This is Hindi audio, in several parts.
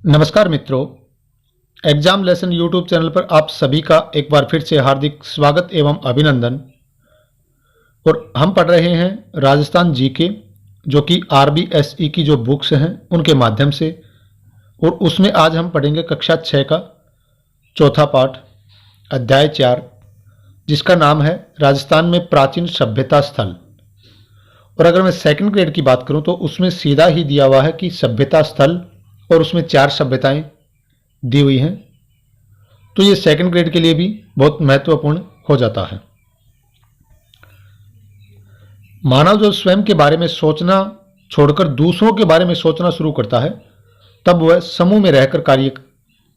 नमस्कार मित्रों, एग्जाम लेसन यूट्यूब चैनल पर आप सभी का एक बार फिर से हार्दिक स्वागत एवं अभिनंदन। और हम पढ़ रहे हैं राजस्थान जीके, जो कि आरबीएसई की जो बुक्स हैं उनके माध्यम से। और उसमें आज हम पढ़ेंगे कक्षा 6 का चौथा पाठ, अध्याय 4, जिसका नाम है राजस्थान में प्राचीन सभ्यता स्थल। और अगर मैं सेकंड ग्रेड की बात करूं तो उसमें सीधा ही दिया हुआ है कि सभ्यता स्थल, और उसमें 4 सभ्यताएं दी हुई हैं। तो ये सेकंड ग्रेड के लिए भी बहुत महत्वपूर्ण हो जाता है। मानव जो स्वयं के बारे में सोचना छोड़कर दूसरों के बारे में सोचना शुरू करता है, तब वह समूह में रहकर कार्य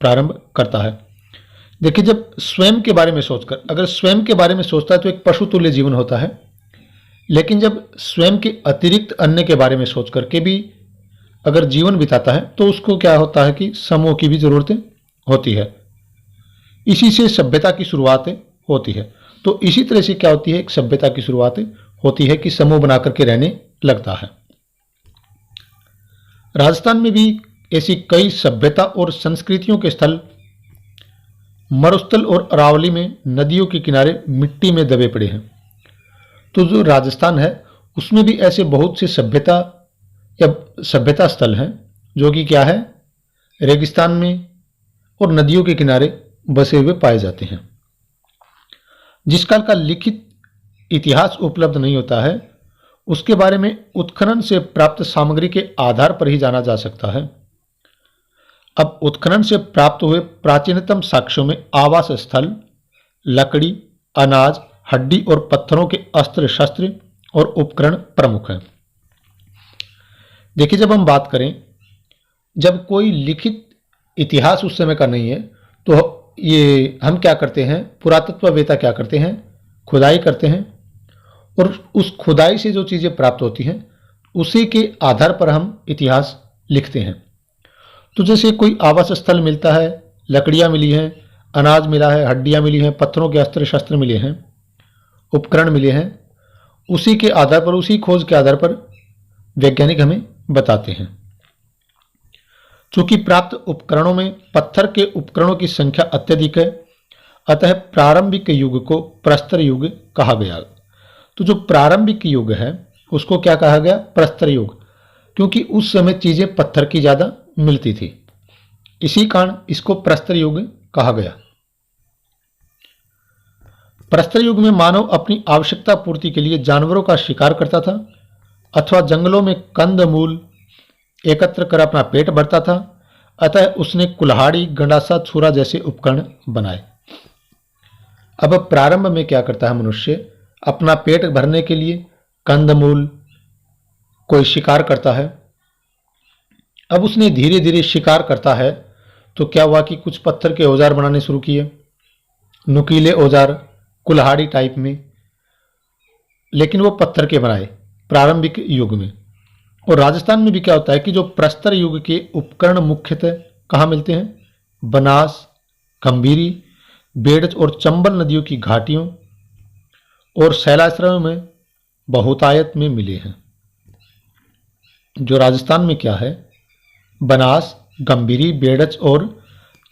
प्रारंभ करता है। देखिए, जब स्वयं के बारे में सोचकर, अगर स्वयं के बारे में सोचता है तो एक पशु तुल्य जीवन होता है। लेकिन जब स्वयं के अतिरिक्त अन्य के बारे में सोच करके भी अगर जीवन बिताता है तो उसको क्या होता है कि समूह की भी जरूरतें होती है। इसी से सभ्यता की शुरुआत होती है। तो इसी तरह से क्या होती है, एक सभ्यता की शुरुआत होती है कि समूह बना करके रहने लगता है। राजस्थान में भी ऐसी कई सभ्यता और संस्कृतियों के स्थल मरुस्थल और अरावली में नदियों के किनारे मिट्टी में दबे पड़े हैं। तो जो राजस्थान है उसमें भी ऐसे बहुत से सभ्यता या सभ्यता स्थल हैं जो कि क्या है, रेगिस्तान में और नदियों के किनारे बसे हुए पाए जाते हैं। जिस काल का लिखित इतिहास उपलब्ध नहीं होता है उसके बारे में उत्खनन से प्राप्त सामग्री के आधार पर ही जाना जा सकता है। अब उत्खनन से प्राप्त हुए प्राचीनतम साक्ष्यों में आवास स्थल, लकड़ी, अनाज, हड्डी और पत्थरों के अस्त्र शस्त्र और उपकरण प्रमुख हैं। देखिए, जब हम बात करें, जब कोई लिखित इतिहास उस समय का नहीं है तो ये हम क्या करते हैं, पुरातत्ववेत्ता क्या करते हैं, खुदाई करते हैं। और उस खुदाई से जो चीज़ें प्राप्त होती हैं उसी के आधार पर हम इतिहास लिखते हैं। तो जैसे कोई आवास स्थल मिलता है, लकड़ियाँ मिली हैं, अनाज मिला है, हड्डियाँ मिली हैं, पत्थरों के अस्त्र शस्त्र मिले हैं, उपकरण मिले हैं, उसी के आधार पर, उसी खोज के आधार पर वैज्ञानिक हमें बताते हैं। चूंकि प्राप्त उपकरणों में पत्थर के उपकरणों की संख्या अत्यधिक है, अतः प्रारंभिक युग को प्रस्तर युग कहा गया। तो जो प्रारंभिक युग है उसको क्या कहा गया, प्रस्तर युग, क्योंकि उस समय चीजें पत्थर की ज्यादा मिलती थी। इसी कारण इसको प्रस्तर युग कहा गया। प्रस्तर युग में मानव अपनी आवश्यकता पूर्ति के लिए जानवरों का शिकार करता था अथवा जंगलों में कंद मूल एकत्र कर अपना पेट भरता था। अतः उसने कुल्हाड़ी, गंडासा, छुरा जैसे उपकरण बनाए। अब प्रारंभ में क्या करता है मनुष्य, अपना पेट भरने के लिए कंदमूल, कोई शिकार करता है। अब उसने धीरे धीरे शिकार करता है तो क्या हुआ कि कुछ पत्थर के औजार बनाने शुरू किए, नुकीले औजार, कुल्हाड़ी टाइप में, लेकिन वो पत्थर के बनाए प्रारंभिक युग में। और राजस्थान में भी क्या होता है कि जो प्रस्तर युग के उपकरण मुख्यतः कहाँ मिलते हैं, बनास, गंभीरी, बेड़च और चंबल नदियों की घाटियों और शैलाश्रयों में बहुतायत में मिले हैं। जो राजस्थान में क्या है, बनास, गंभीरी, बेड़च और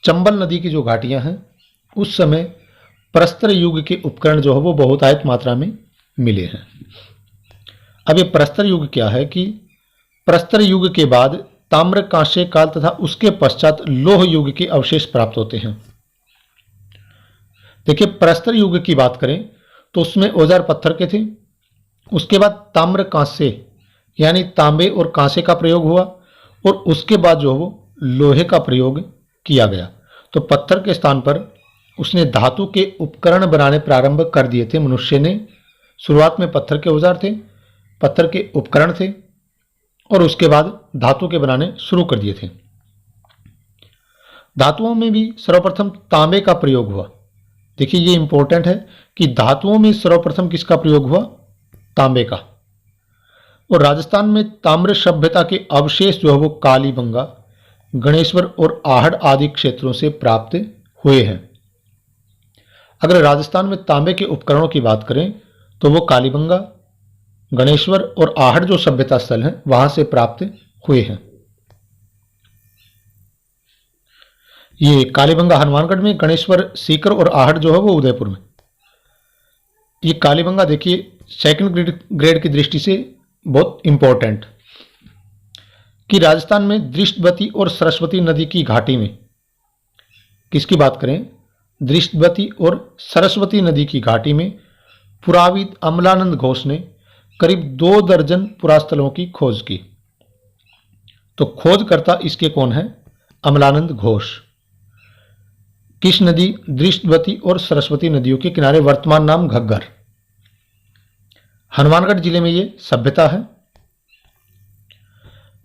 चंबल नदी की जो घाटियां हैं उस समय प्रस्तर युग के उपकरण जो है वो बहुतायत मात्रा में मिले हैं। अब ये प्रस्तर युग क्या है कि प्रस्तर युग के बाद ताम्र कांस्य काल तथा उसके पश्चात लौह युग के अवशेष प्राप्त होते हैं। देखिए, प्रस्तर युग की बात करें तो उसमें औजार पत्थर के थे। उसके बाद ताम्र कांस्य यानी तांबे और कांसे का प्रयोग हुआ और उसके बाद जो वो लोहे का प्रयोग किया गया। तो पत्थर के स्थान पर उसने धातु के उपकरण बनाने प्रारंभ कर दिए थे मनुष्य ने। शुरुआत में पत्थर के औजार थे, पत्थर के उपकरण थे और उसके बाद धातु के बनाने शुरू कर दिए थे। धातुओं में भी सर्वप्रथम तांबे का प्रयोग हुआ। देखिए, ये इंपॉर्टेंट है कि धातुओं में सर्वप्रथम किसका प्रयोग हुआ, तांबे का। और राजस्थान में ताम्र सभ्यता के अवशेष जो है वो कालीबंगा, गणेश्वर और आहड़ आदि क्षेत्रों से प्राप्त हुए हैं। अगर राजस्थान में तांबे के उपकरणों की बात करें तो वो कालीबंगा, गणेश्वर और आहड़ जो सभ्यता स्थल हैं वहां से प्राप्त हुए हैं। ये कालीबंगा हनुमानगढ़ में, गणेश्वर सीकर और आहट जो है वो उदयपुर में। ये कालीबंगा देखिए सेकंड ग्रेड की दृष्टि से बहुत इंपॉर्टेंट, कि राजस्थान में दृष्टवती और सरस्वती नदी की घाटी में, किसकी बात करें, दृष्टवती और सरस्वती नदी की घाटी में पुराविद अमलानंद घोष ने करीब 2 दर्जन पुरास्थलों की खोज की। तो खोजकर्ता इसके कौन है, अमलानंद घोष। किस नदी, दृष्टवती और सरस्वती नदियों के किनारे, वर्तमान नाम घग्गर। हनुमानगढ़ जिले में ये सभ्यता है।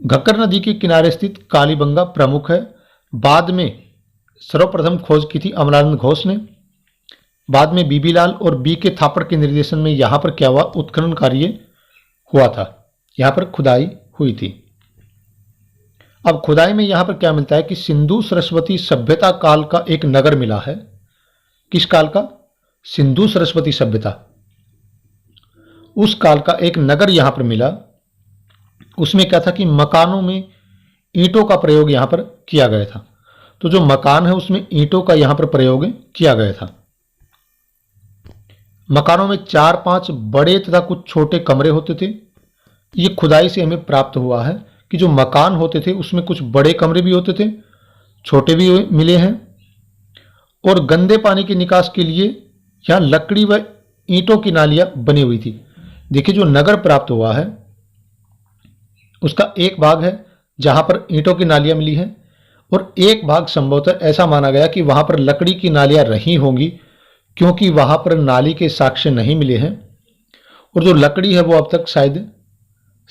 घग्गर नदी के किनारे स्थित कालीबंगा प्रमुख है। बाद में सर्वप्रथम खोज की थी अमलानंद घोष ने। बाद में बीबी लाल और बी के थापड़ के निर्देशन में यहां पर क्या हुआ, उत्खनन कार्य हुआ था, यहां पर खुदाई हुई थी। अब खुदाई में यहां पर क्या मिलता है कि सिंधु सरस्वती सभ्यता काल का एक नगर मिला है। किस काल का, सिंधु सरस्वती सभ्यता, उस काल का एक नगर यहां पर मिला। उसमें क्या था कि मकानों में ईंटों का प्रयोग यहां पर किया गया था। तो जो मकान है उसमें ईंटों का यहां पर प्रयोग किया गया था। मकानों में 4-5 बड़े तथा कुछ छोटे कमरे होते थे। ये खुदाई से हमें प्राप्त हुआ है कि जो मकान होते थे उसमें कुछ बड़े कमरे भी होते थे, छोटे भी मिले हैं। और गंदे पानी के निकास के लिए यहां लकड़ी व ईंटों की नालियां बनी हुई थी। देखिए जो नगर प्राप्त हुआ है उसका एक भाग है जहां पर ईंटों की नालियां मिली हैं, और एक भाग संभवतः ऐसा माना गया कि वहां पर लकड़ी की नालियां रही होंगी, क्योंकि वहां पर नाली के साक्ष्य नहीं मिले हैं, और जो लकड़ी है वो अब तक शायद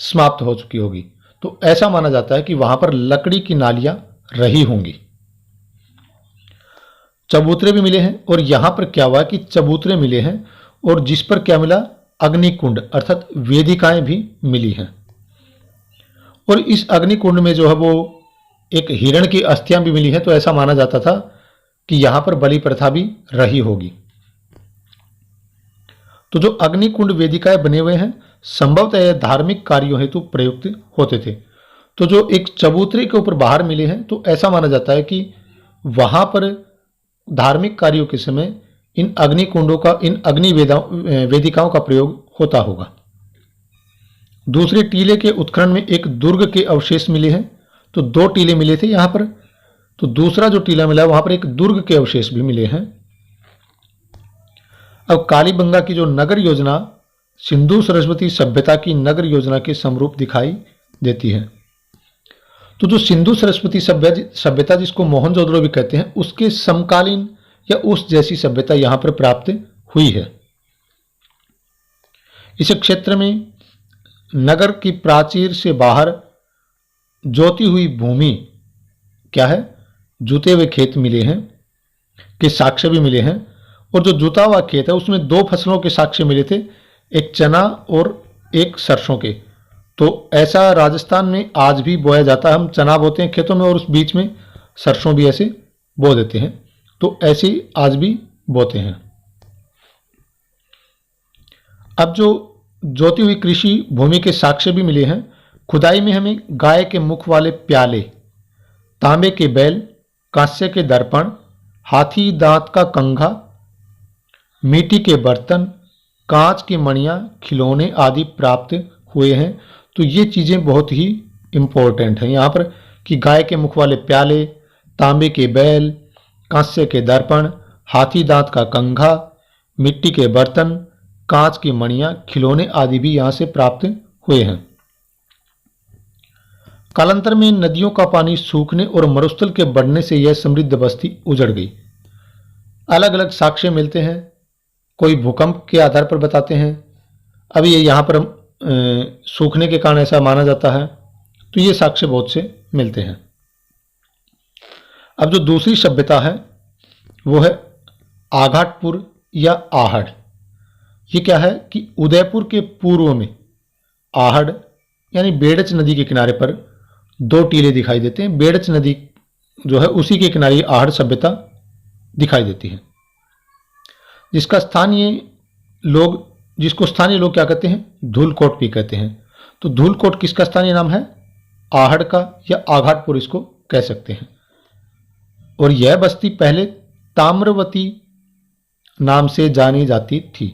समाप्त हो चुकी होगी। तो ऐसा माना जाता है कि वहां पर लकड़ी की नालियां रही होंगी। चबूतरे भी मिले हैं, और यहां पर क्या हुआ कि चबूतरे मिले हैं और जिस पर क्या मिला, अग्निकुंड अर्थात वेदिकाएं भी मिली हैं। और इस अग्निकुंड में जो है वो एक हिरण की अस्थियां भी मिली हैं। तो ऐसा माना जाता था कि यहां पर बलि प्रथा भी रही होगी। तो जो अग्निकुंड वेदिकाएं बने हुए हैं संभवतः यह धार्मिक कार्यों हेतु प्रयुक्त होते थे। तो जो एक चबूतरे के ऊपर बाहर मिले हैं तो ऐसा माना जाता है कि वहां पर धार्मिक कार्यों के समय इन अग्निकुंडों का, इन अग्नि वेदिकाओं का प्रयोग होता होगा। दूसरे टीले के उत्खनन में एक दुर्ग के अवशेष मिले हैं। तो 2 टीले मिले थे यहां पर, तो दूसरा जो टीला मिला वहां पर एक दुर्ग के अवशेष भी मिले हैं। अब कालीबंगा की जो नगर योजना सिंधु सरस्वती सभ्यता की नगर योजना के समरूप दिखाई देती है। तो जो सिंधु सरस्वती सभ्यता जिसको मोहनजोदड़ो भी कहते हैं, उसके समकालीन या उस जैसी सभ्यता यहां पर प्राप्त हुई है। इस क्षेत्र में नगर की प्राचीर से बाहर जोती हुई भूमि क्या है, जुते हुए खेत मिले हैं, के साक्ष्य भी मिले हैं। और जो जुता हुआ खेत है उसमें 2 फसलों के साक्ष्य मिले थे, एक चना और एक सरसों के। तो ऐसा राजस्थान में आज भी बोया जाता है, हम चना बोते हैं खेतों में और उस बीच में सरसों भी ऐसे बो देते हैं। तो ऐसे आज भी बोते हैं। अब जो जोती हुई कृषि भूमि के साक्ष्य भी मिले हैं। खुदाई में हमें गाय के मुख वाले प्याले, तांबे के बैल, कांस्य के दर्पण, हाथी दांत का कंघा, मिट्टी के बर्तन, कांच की मणियां, खिलौने आदि प्राप्त हुए हैं। तो ये चीजें बहुत ही इंपॉर्टेंट हैं यहाँ पर कि गाय के मुख वाले प्याले, तांबे के बैल, कांस्य के दर्पण, हाथी दांत का कंघा, मिट्टी के बर्तन, कांच की मणियां, खिलौने आदि भी यहां से प्राप्त हुए हैं। कालांतर में नदियों का पानी सूखने और मरुस्थल के बढ़ने से यह समृद्ध बस्ती उजड़ गई। अलग अलग साक्ष्य मिलते हैं, कोई भूकंप के आधार पर बताते हैं। अब ये यहाँ पर सूखने के कारण ऐसा माना जाता है। तो ये साक्ष्य बहुत से मिलते हैं। अब जो दूसरी सभ्यता है वो है आघाटपुर या आहड़। ये क्या है कि उदयपुर के पूर्व में आहड़ यानी बेड़च नदी के किनारे पर 2 टीले दिखाई देते हैं। बेड़च नदी जो है उसी के किनारे आहड़ सभ्यता दिखाई देती है, जिसको स्थानीय लोग क्या कहते हैं, धूलकोट भी कहते हैं। तो धूलकोट किसका स्थानीय नाम है, आहड़ का, या आघाटपुर इसको कह सकते हैं। और यह बस्ती पहले ताम्रवती नाम से जानी जाती थी।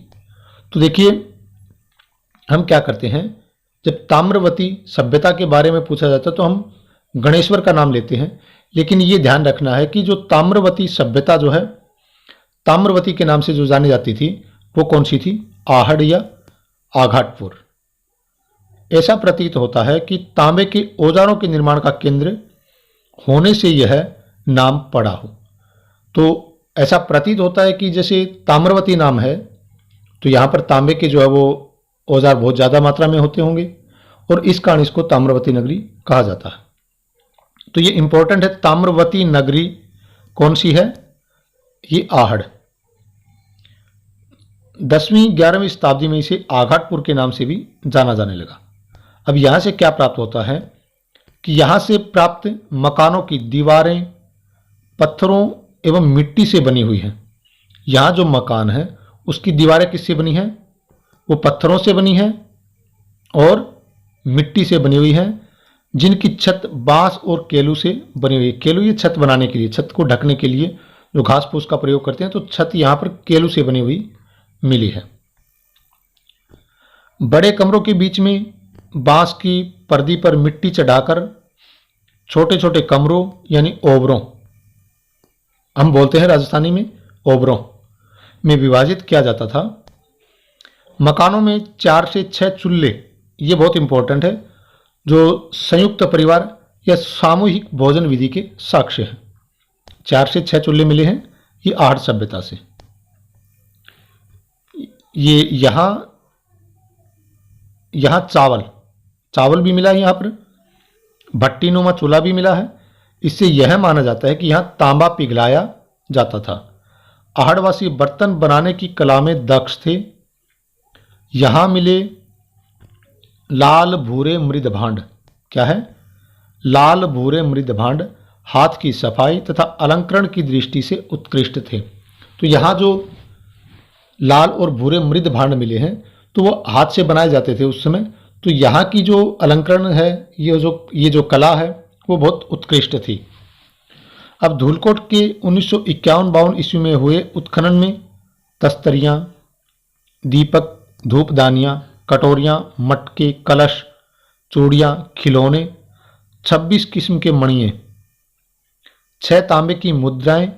तो देखिए, हम क्या करते हैं, जब ताम्रवती सभ्यता के बारे में पूछा जाता है तो हम गणेश्वर का नाम लेते हैं, लेकिन ये ध्यान रखना है कि जो ताम्रवती सभ्यता जो है, ताम्रवती के नाम से जो जानी जाती थी, वो कौन सी थी? आहड़ या आघाटपुर। ऐसा प्रतीत होता है कि तांबे के औजारों के निर्माण का केंद्र होने से यह नाम पड़ा हो। तो ऐसा प्रतीत होता है कि जैसे ताम्रवती नाम है तो यहाँ पर तांबे के जो है वो औजार बहुत ज़्यादा मात्रा में होते होंगे और इस कारण इसको ताम्रवती नगरी कहा जाता है। तो ये इंपॉर्टेंट है, ताम्रवती नगरी कौन सी है? ये आहड़। 10वीं 11वीं शताब्दी में इसे आघाटपुर के नाम से भी जाना जाने लगा। अब यहाँ से क्या प्राप्त होता है कि यहाँ से प्राप्त मकानों की दीवारें पत्थरों एवं मिट्टी से बनी हुई हैं। यहाँ जो मकान है उसकी दीवारें किससे बनी हैं? वो पत्थरों से बनी हैं और मिट्टी से बनी हुई हैं, जिनकी छत बांस और केलू से बनी हुई है। केलू ये छत बनाने के लिए, छत को ढकने के लिए जो घास फूस का प्रयोग करते हैं, तो छत यहाँ पर केलू से बनी हुई मिली है। बड़े कमरों के बीच में बांस की पर्दी पर मिट्टी चढ़ाकर छोटे छोटे कमरों यानी ओबरों, हम बोलते हैं राजस्थानी में ओबरों, में विभाजित किया जाता था। मकानों में 4 से 6 चूल्हे, ये बहुत इंपॉर्टेंट है, जो संयुक्त परिवार या सामूहिक भोजन विधि के साक्ष्य हैं। 4 से 6 चूल्हे मिले हैं ये आहड़ सभ्यता से। ये यहाँ चावल भी मिला है, यहाँ पर भट्टी नुमा चूल्हा भी मिला है। इससे यह माना जाता है कि यहाँ तांबा पिघलाया जाता था। आहड़वासी बर्तन बनाने की कला में दक्ष थे। यहाँ मिले लाल भूरे मृद भांड, क्या है? लाल भूरे मृद भांड हाथ की सफाई तथा अलंकरण की दृष्टि से उत्कृष्ट थे। तो यहाँ जो लाल और भूरे मृद भांड मिले हैं तो वो हाथ से बनाए जाते थे उस समय। तो यहाँ की जो अलंकरण है, ये जो कला है वो बहुत उत्कृष्ट थी। अब धूलकोट के 1951-52 ईस्वी में हुए उत्खनन में तस्तरियाँ, दीपक, धूपदानियाँ, कटोरियाँ, मटके, कलश, चूड़ियाँ, खिलौने, 26 किस्म के मणिये, 6 तांबे की मुद्राएं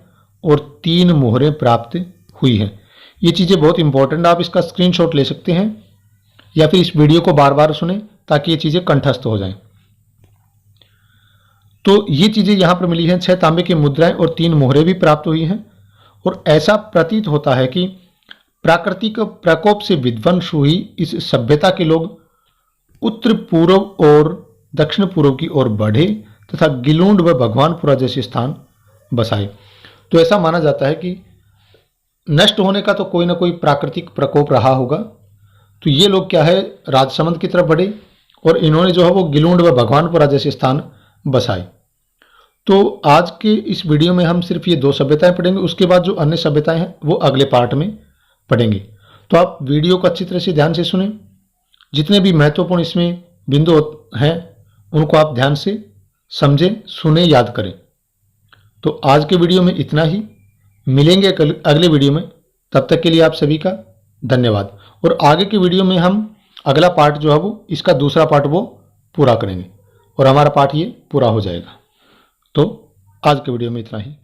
और 3 मोहरें प्राप्त हुई हैं। ये चीज़ें बहुत इंपॉर्टेंट, आप इसका स्क्रीनशॉट ले सकते हैं या फिर इस वीडियो को बार बार सुने ताकि ये चीज़ें कंठस्थ हो जाएं। तो ये चीज़ें यहाँ पर मिली हैं, 6 तांबे की मुद्राएं और 3 मोहरें भी प्राप्त हुई हैं। और ऐसा प्रतीत होता है कि प्राकृतिक प्रकोप से विध्वंस हुई इस सभ्यता के लोग उत्तर पूर्व और दक्षिण पूर्व की ओर बढ़े तथा गिलूंड व भगवानपुरा जैसे स्थान बसाए। तो ऐसा माना जाता है कि नष्ट होने का तो कोई ना कोई प्राकृतिक प्रकोप रहा होगा। तो ये लोग क्या है, राजसमंद की तरफ बढ़े और इन्होंने जो है वो गिलूंड व भगवानपुरा जैसे स्थान बसाए। तो आज के इस वीडियो में हम सिर्फ ये 2 सभ्यताएं पढ़ेंगे, उसके बाद जो अन्य सभ्यताएं हैं वो अगले पार्ट में पढ़ेंगे। तो आप वीडियो को अच्छी तरह से ध्यान से सुने, जितने भी महत्वपूर्ण इसमें बिंदु हैं उनको आप ध्यान से समझें, सुने, याद करें। तो आज के वीडियो में इतना ही, मिलेंगे अगले वीडियो में। तब तक के लिए आप सभी का धन्यवाद। और आगे के वीडियो में हम अगला पार्ट जो है वो, इसका दूसरा पार्ट वो पूरा करेंगे और हमारा पार्ट ये पूरा हो जाएगा। तो आज के वीडियो में इतना ही।